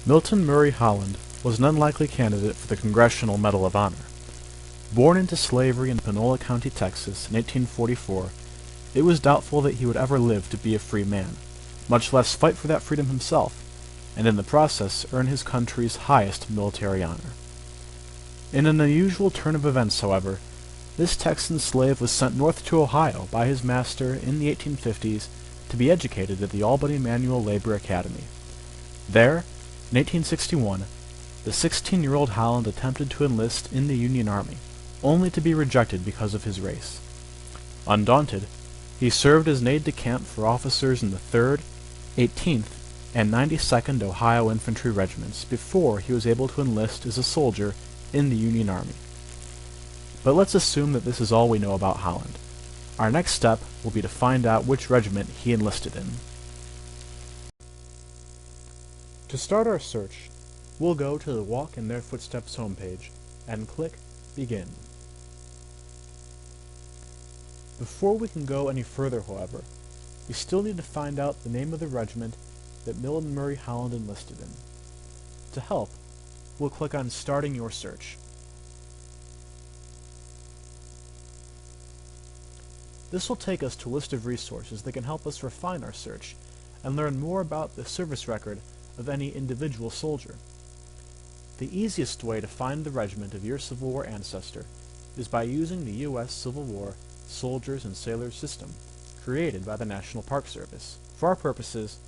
Milton Murray Holland was an unlikely candidate for the Congressional Medal of Honor. Born into slavery in Panola County, Texas, in 1844, it was doubtful that he would ever live to be a free man, much less fight for that freedom himself, and in the process earn his country's highest military honor. In an unusual turn of events, however, this Texan slave was sent north to Ohio by his master in the 1850s to be educated at the Albany Manual Labor Academy. There, in 1861, the 16-year-old Holland attempted to enlist in the Union Army, only to be rejected because of his race. Undaunted, he served as an aide-de-camp for officers in the 3rd, 18th, and 92nd Ohio Infantry Regiments before he was able to enlist as a soldier in the Union Army. But let's assume that this is all we know about Holland. Our next step will be to find out which regiment he enlisted in. To start our search, we'll go to the Walk in Their Footsteps homepage and click Begin. Before we can go any further, however, we still need to find out the name of the regiment that Milton Murray Holland enlisted in. To help, we'll click on Starting Your Search. This will take us to a list of resources that can help us refine our search and learn more about the service record of any individual soldier. The easiest way to find the regiment of your Civil War ancestor is by using the U.S. Civil War Soldiers and Sailors system, created by the National Park Service. For our purposes,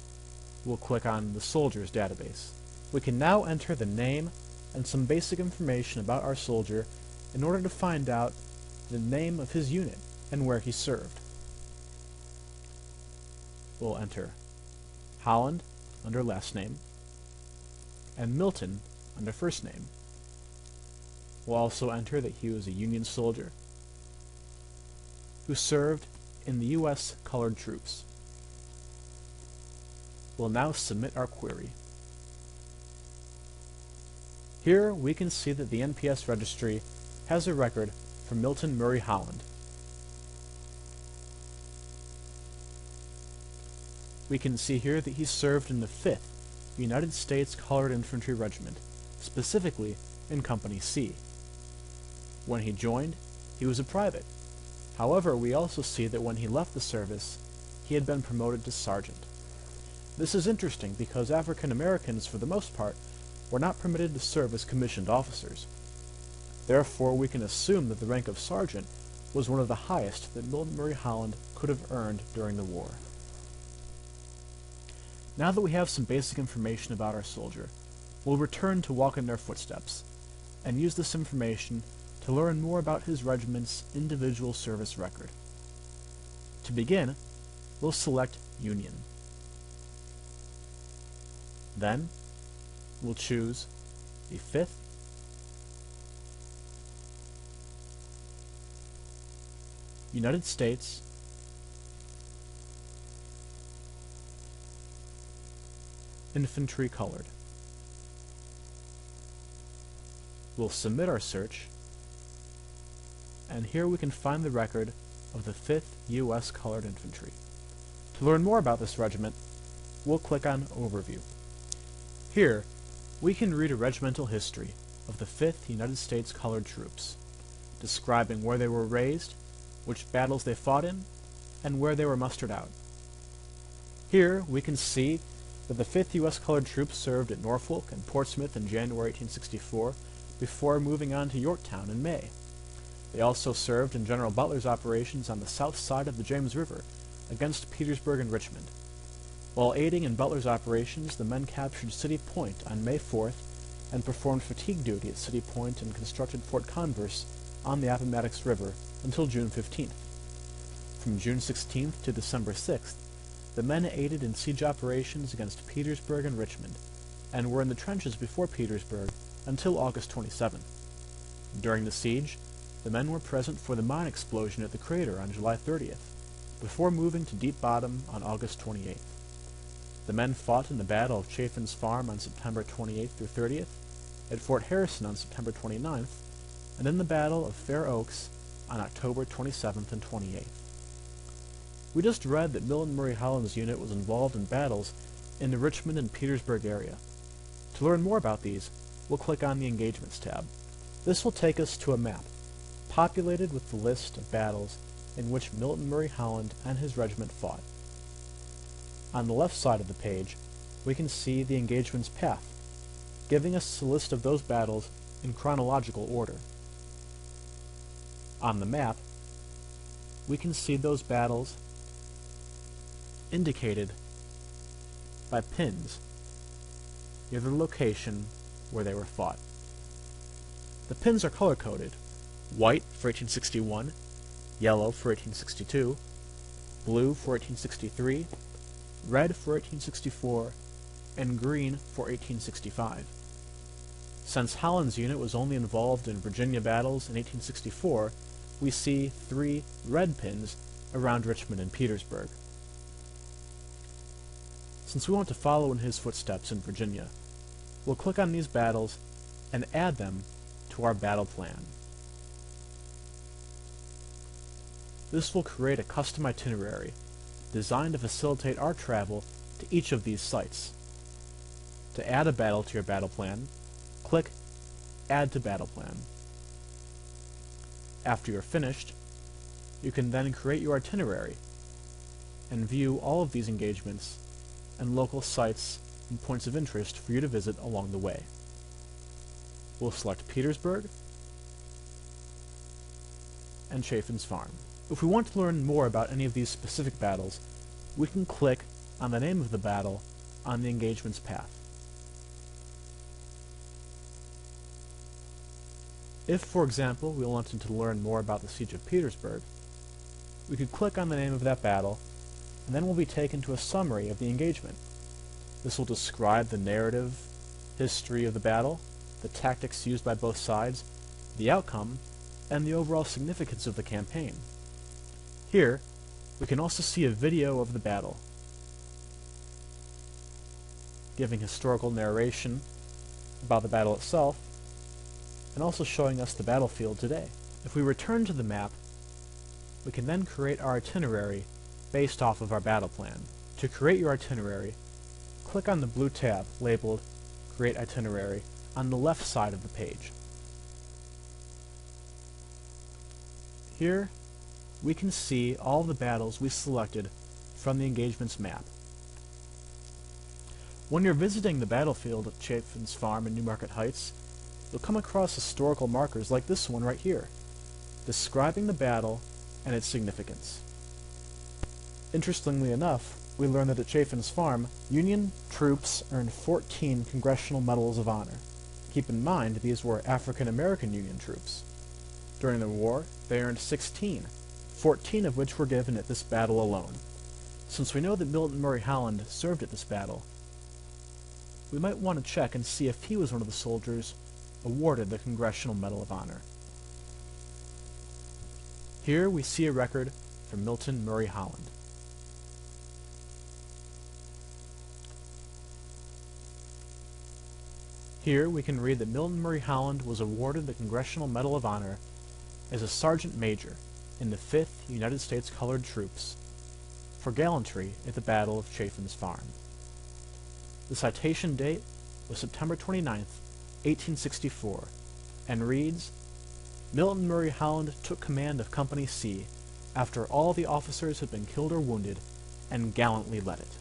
we'll click on the Soldiers database. We can now enter the name and some basic information about our soldier in order to find out the name of his unit and where he served. We'll enter Holland under last name and Milton under first name. We'll also enter that he was a Union soldier who served in the U.S. Colored Troops. We'll now submit our query. Here we can see that the NPS registry has a record for Milton Murray Holland. We can see here that he served in the 5th United States Colored Infantry Regiment, specifically in Company C. When he joined, he was a private. However, we also see that when he left the service, he had been promoted to sergeant. This is interesting because African Americans, for the most part, were not permitted to serve as commissioned officers. Therefore, we can assume that the rank of sergeant was one of the highest that Milton Murray Holland could have earned during the war. Now that we have some basic information about our soldier, we'll return to Walk in Their Footsteps and use this information to learn more about his regiment's individual service record. To begin, we'll select Union. Then, we'll choose the 5th, United States Infantry Colored. We'll submit our search, and here we can find the record of the 5th U.S. Colored Infantry. To learn more about this regiment, we'll click on Overview. Here, we can read a regimental history of the 5th United States Colored Troops, describing where they were raised, which battles they fought in, and where they were mustered out. Here, we can see that the 5th U.S. Colored Troops served at Norfolk and Portsmouth in January 1864, before moving on to Yorktown in May. They also served in General Butler's operations on the south side of the James River against Petersburg and Richmond. While aiding in Butler's operations, the men captured City Point on May 4th and performed fatigue duty at City Point and constructed Fort Converse on the Appomattox River until June 15th. From June 16th to December 6th, the men aided in siege operations against Petersburg and Richmond, and were in the trenches before Petersburg until August 27th. During the siege, the men were present for the mine explosion at the crater on July 30th, before moving to Deep Bottom on August 28th. The men fought in the Battle of Chaffin's Farm on September 28th through 30th, at Fort Harrison on September 29th, and in the Battle of Fair Oaks on October 27th and 28th. We just read that Milton Murray Holland's unit was involved in battles in the Richmond and Petersburg area. To learn more about these, we'll click on the Engagements tab. This will take us to a map, populated with the list of battles in which Milton Murray Holland and his regiment fought. On the left side of the page, we can see the engagement's path, giving us a list of those battles in chronological order. On the map, we can see those battles indicated by pins near the location where they were fought. The pins are color-coded: white for 1861, yellow for 1862, blue for 1863, red for 1864, and green for 1865. Since Holland's unit was only involved in Virginia battles in 1864, we see 3 red pins around Richmond and Petersburg. Since we want to follow in his footsteps in Virginia, we'll click on these battles and add them to our battle plan. This will create a custom itinerary designed to facilitate our travel to each of these sites. To add a battle to your battle plan, click Add to Battle Plan. After you're finished, you can then create your itinerary and view all of these engagements and local sites and points of interest for you to visit along the way. We'll select Petersburg and Chaffin's Farm. If we want to learn more about any of these specific battles, we can click on the name of the battle on the engagement's path. If, for example, we wanted to learn more about the Siege of Petersburg, we could click on the name of that battle, and then we'll be taken to a summary of the engagement. This will describe the narrative, history of the battle, the tactics used by both sides, the outcome, and the overall significance of the campaign. Here, we can also see a video of the battle, giving historical narration about the battle itself, and also showing us the battlefield today. If we return to the map, we can then create our itinerary based off of our battle plan. To create your itinerary, click on the blue tab labeled Create Itinerary on the left side of the page. Here, we can see all the battles we selected from the engagement's map. When you're visiting the battlefield of Chaffin's Farm in Newmarket Heights, you'll come across historical markers like this one right here, describing the battle and its significance. Interestingly enough, we learned that at Chaffin's Farm, Union troops earned 14 Congressional Medals of Honor. Keep in mind, these were African-American Union troops. During the war, they earned 16, 14 of which were given at this battle alone. Since we know that Milton Murray Holland served at this battle, we might want to check and see if he was one of the soldiers awarded the Congressional Medal of Honor. Here we see a record for Milton Murray Holland. Here we can read that Milton Murray Holland was awarded the Congressional Medal of Honor as a Sergeant Major in the 5th United States Colored Troops for gallantry at the Battle of Chaffin's Farm. The citation date was September 29th, 1864, and reads, Milton Murray Holland took command of Company C after all the officers had been killed or wounded, and gallantly led it.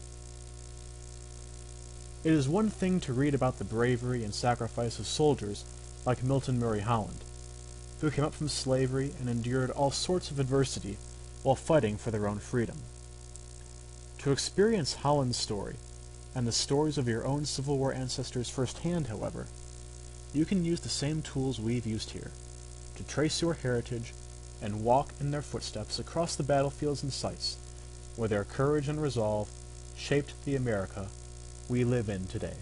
It is one thing to read about the bravery and sacrifice of soldiers like Milton Murray Holland, who came up from slavery and endured all sorts of adversity while fighting for their own freedom. To experience Holland's story, and the stories of your own Civil War ancestors firsthand, however, you can use the same tools we've used here to trace your heritage and walk in their footsteps across the battlefields and sites where their courage and resolve shaped the America we live in today.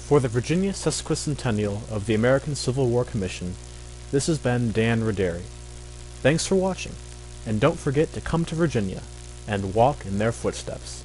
For the Virginia Sesquicentennial of the American Civil War Commission, this has been Dan Roderi. Thanks for watching, and don't forget to come to Virginia and walk in their footsteps.